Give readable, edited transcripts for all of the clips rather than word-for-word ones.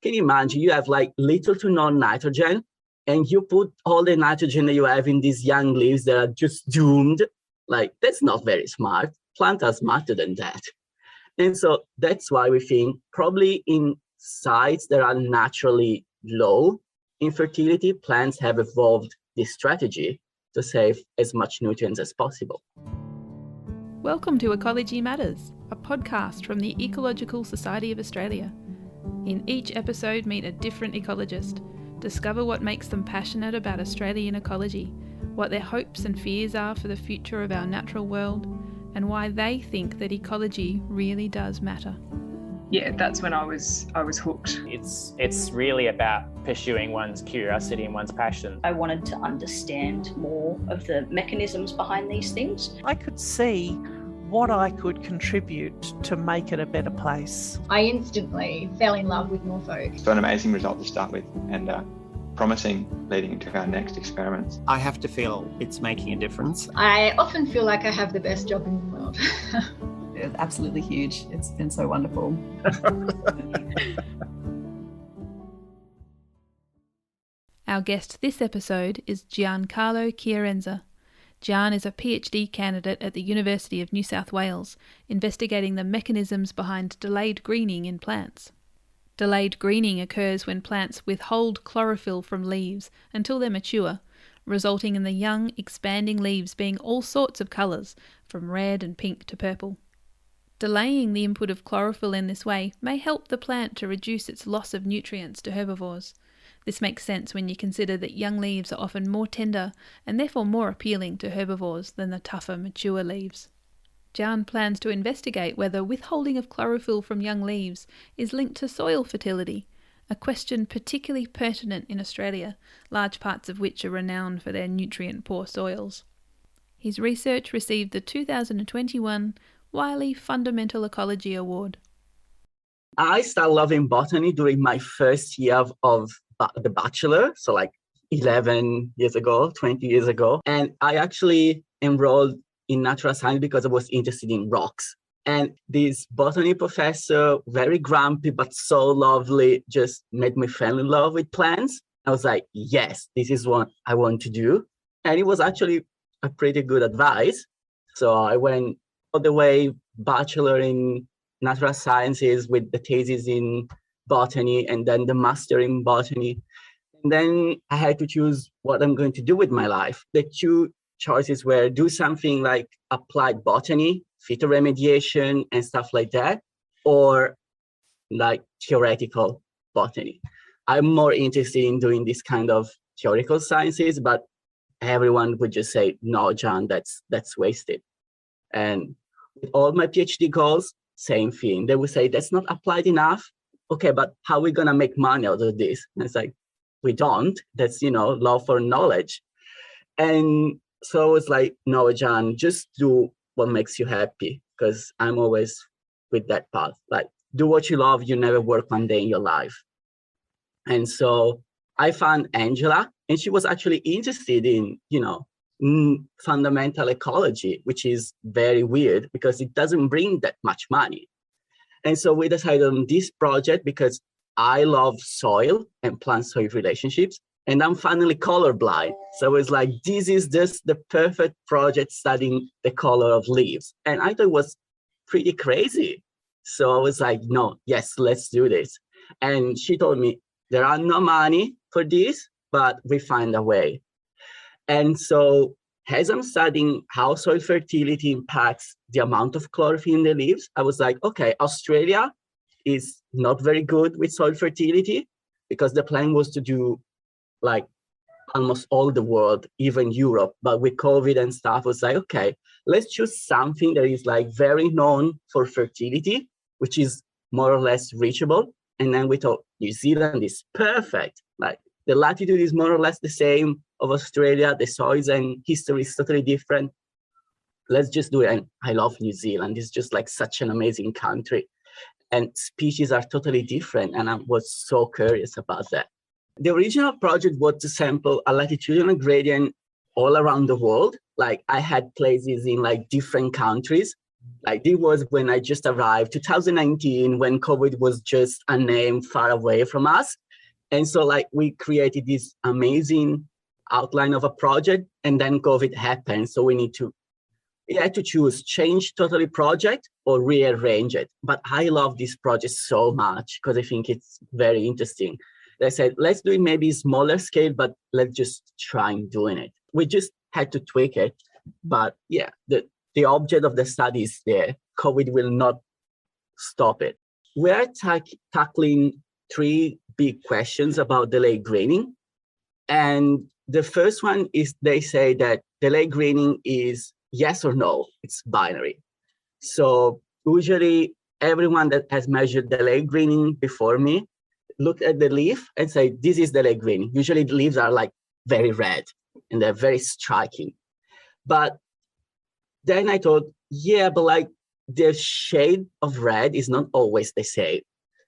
can you imagine you have like little to no nitrogen, and you put all the nitrogen that you have in these young leaves that are just doomed? Like, that's not very smart. Plants are smarter than that. And so that's why we think probably in sites that are naturally low in fertility, plants have evolved this strategy to save as much nutrients as possible. Welcome to Ecology Matters, a podcast from the Ecological Society of Australia. In each episode, meet a different ecologist, discover what makes them passionate about Australian ecology, what their hopes and fears are for the future of our natural world, and why they think that ecology really does matter. Yeah, that's when I was hooked. It's really about pursuing one's curiosity and one's passion. I wanted to understand more of the mechanisms behind these things. I could see what I could contribute to make it a better place. I instantly fell in love with Norfolk. It's an amazing result to start with, and promising leading into our next experiments. I have to feel it's making a difference. I often feel like I have the best job in the world. It's absolutely huge. It's been so wonderful. Our guest this episode is Giancarlo Chiarenza. Gian is a PhD candidate at the University of New South Wales, investigating the mechanisms behind delayed greening in plants. Delayed greening occurs when plants withhold chlorophyll from leaves until they're mature, resulting in the young, expanding leaves being all sorts of colours, from red and pink to purple. Delaying the input of chlorophyll in this way may help the plant to reduce its loss of nutrients to herbivores. This makes sense when you consider that young leaves are often more tender and therefore more appealing to herbivores than the tougher, mature leaves. Gian plans to investigate whether withholding of chlorophyll from young leaves is linked to soil fertility, a question particularly pertinent in Australia, large parts of which are renowned for their nutrient-poor soils. His research received the 2021 Wiley Fundamental Ecology Award. I started loving botany during my first year of the bachelor, so like 11 years ago, 20 years ago. And I actually enrolled in natural science because I was interested in rocks. And this botany professor, very grumpy but so lovely, just made me fall in love with plants. I was like, yes, this is what I want to do. And it was actually a pretty good advice. So I went all the way bachelor in natural sciences with the thesis in botany and then the master in botany. And then I had to choose what I'm going to do with my life. The two choices were do something like applied botany, phytoremediation and stuff like that, or like theoretical botany. I'm more interested in doing this kind of theoretical sciences, but everyone would just say, no, John, that's wasted. And with all my PhD goals, same thing. They would say, that's not applied enough. Okay, but how are we going to make money out of this? And it's like, we don't. That's, love for knowledge. And so it's like, no, John, just do what makes you happy, because I'm always with that path. Like, do what you love. You never work one day in your life. And so I found Angela, and she was actually interested in, fundamental ecology, which is very weird because it doesn't bring that much money. And so we decided on this project because I love soil and plant-soil relationships, and I'm finally colorblind. So it's like, this is just the perfect project studying the color of leaves. And I thought it was pretty crazy. So I was like, no, yes, let's do this. And she told me, there are no money for this, but we find a way. And so as I'm studying how soil fertility impacts the amount of chlorophyll in the leaves, I was like, okay, Australia is not very good with soil fertility, because the plan was to do like almost all the world, even Europe. But with COVID and stuff, I was like, okay, let's choose something that is like very known for fertility, which is more or less reachable. And then we thought New Zealand is perfect. Like the latitude is more or less the same of Australia. The soils and history is totally different. Let's just do it. And I love New Zealand. It's just like such an amazing country. And species are totally different. And I was so curious about that. The original project was to sample a latitudinal gradient all around the world. Like I had places in like different countries, Like this was when I just arrived, 2019, when COVID was just a name far away from us. And so like we created this amazing outline of a project, and then COVID happened. So we had to choose change totally project or rearrange it. But I love this project so much because I think it's very interesting. They said, let's do it maybe smaller scale, but let's just try and doing it. We just had to tweak it. But yeah, the object of the study is there. COVID will not stop it. We're tackling 3 big questions about delayed greening. And the first one is they say that delayed greening is yes or no, it's binary. So usually everyone that has measured delayed greening before me look at the leaf and say, this is delayed greening. Usually the leaves are like very red and they're very striking. But then I thought, yeah, but like the shade of red is not always the same.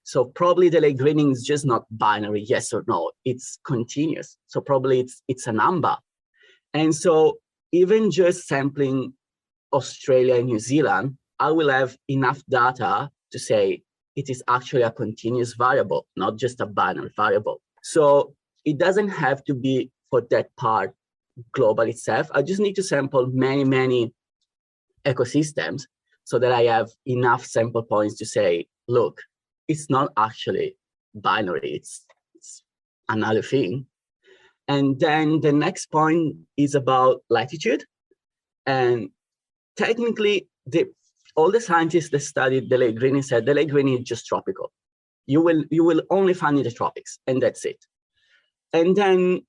So probably delayed greening is just not binary, yes or no, it's continuous. So probably it's a number. And so even just sampling Australia and New Zealand, I will have enough data to say it is actually a continuous variable, not just a binary variable. So it doesn't have to be for that part global itself. I just need to sample many ecosystems so that I have enough sample points to say, look, it's not actually binary, it's another thing. And then the next point is about latitude. And technically, all the scientists that studied delayed greening said delayed greening is just tropical. You will only find in the tropics, and that's it. And then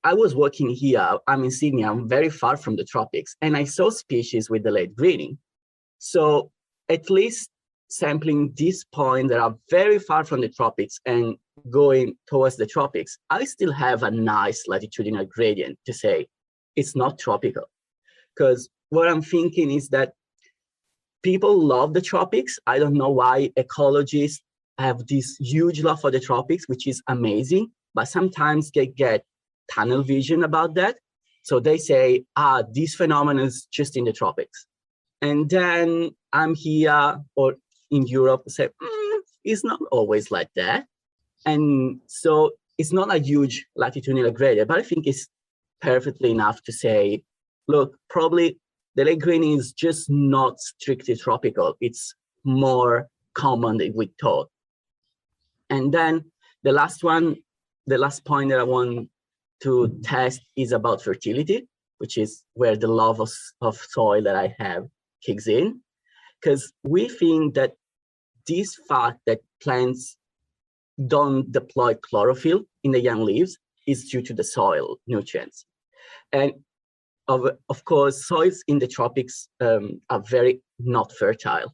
I was working here, I'm in Sydney, I'm very far from the tropics, and I saw species with delayed greening. So at least sampling these points that are very far from the tropics and going towards the tropics, I still have a nice latitudinal gradient to say it's not tropical. Because what I'm thinking is that people love the tropics. I don't know why ecologists have this huge love for the tropics, which is amazing, but sometimes they get tunnel vision about that. So they say, this phenomenon is just in the tropics. And then I'm here or in Europe say, it's not always like that. And so it's not a huge latitudinal gradient, but I think it's perfectly enough to say, look, probably delayed greening is just not strictly tropical. It's more common than we thought. And then the last point that I want to test is about fertility, which is where the love of soil that I have kicks in. Because we think that this fact that plants don't deploy chlorophyll in the young leaves is due to the soil nutrients. And of course, soils in the tropics are very not fertile,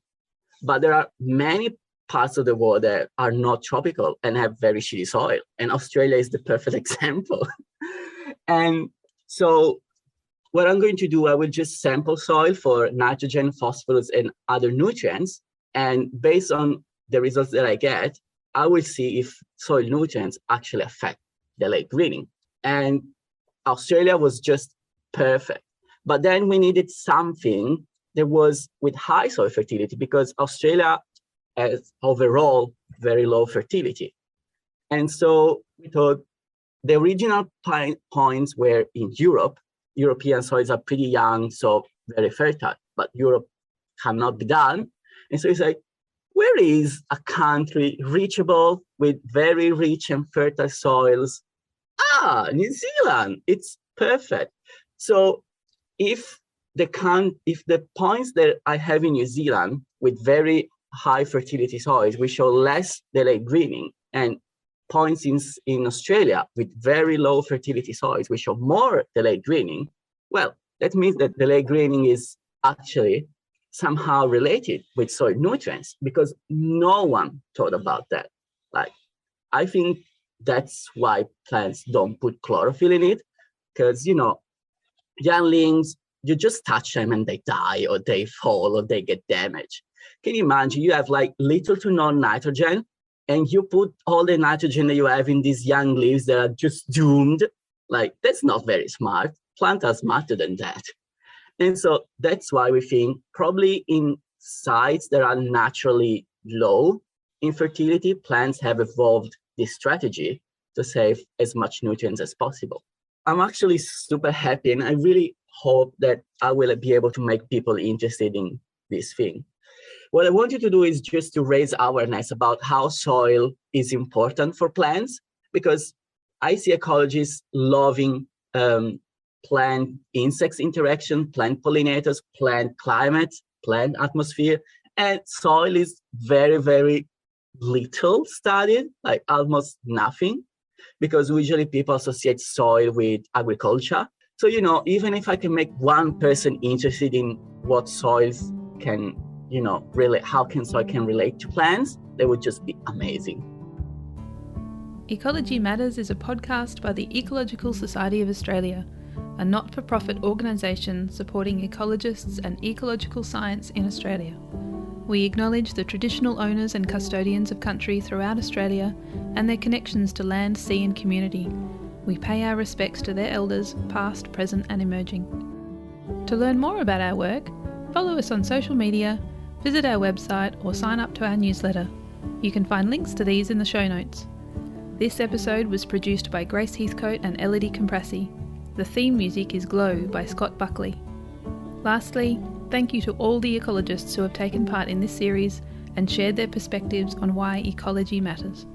but there are many parts of the world that are not tropical and have very shitty soil. And Australia is the perfect example. And so what I'm going to do, I will just sample soil for nitrogen, phosphorus, and other nutrients. And based on the results that I get, I will see if soil nutrients actually affect delayed greening. And Australia was just perfect. But then we needed something that was with high soil fertility because Australia has overall very low fertility. And so we thought the original points were in Europe. European soils are pretty young, so very fertile, but Europe cannot be done. And so it's like, where is a country reachable with very rich and fertile soils? New Zealand, it's perfect. So if the points that I have in New Zealand with very high fertility soils, we show less delayed greening, and points in Australia with very low fertility soils, we show more delayed greening, well, that means that delayed greening is actually somehow related with soil nutrients because no one thought about that. Like, I think that's why plants don't put chlorophyll in it, because, younglings, you just touch them and they die or they fall or they get damaged. Can you imagine you have like little to no nitrogen and you put all the nitrogen that you have in these young leaves that are just doomed? Like, that's not very smart. Plants are smarter than that. And so that's why we think probably in sites that are naturally low in fertility, plants have evolved this strategy to save as much nutrients as possible. I'm actually super happy, and I really hope that I will be able to make people interested in this thing. What I want you to do is just to raise awareness about how soil is important for plants, because I see ecologists loving plant insects interaction, plant pollinators, plant climate, plant atmosphere, and soil is very, very little studied, like almost nothing, because usually people associate soil with agriculture. So, even if I can make one person interested in what soils can, really, how can soil can relate to plants, that would just be amazing. Ecology Matters is a podcast by the Ecological Society of Australia, a not-for-profit organisation supporting ecologists and ecological science in Australia. We acknowledge the traditional owners and custodians of country throughout Australia and their connections to land, sea and community. We pay our respects to their elders, past, present and emerging. To learn more about our work, follow us on social media, visit our website or sign up to our newsletter. You can find links to these in the show notes. This episode was produced by Grace Heathcote and Elodie Comprassi. The theme music is Glow by Scott Buckley. Lastly, thank you to all the ecologists who have taken part in this series and shared their perspectives on why ecology matters.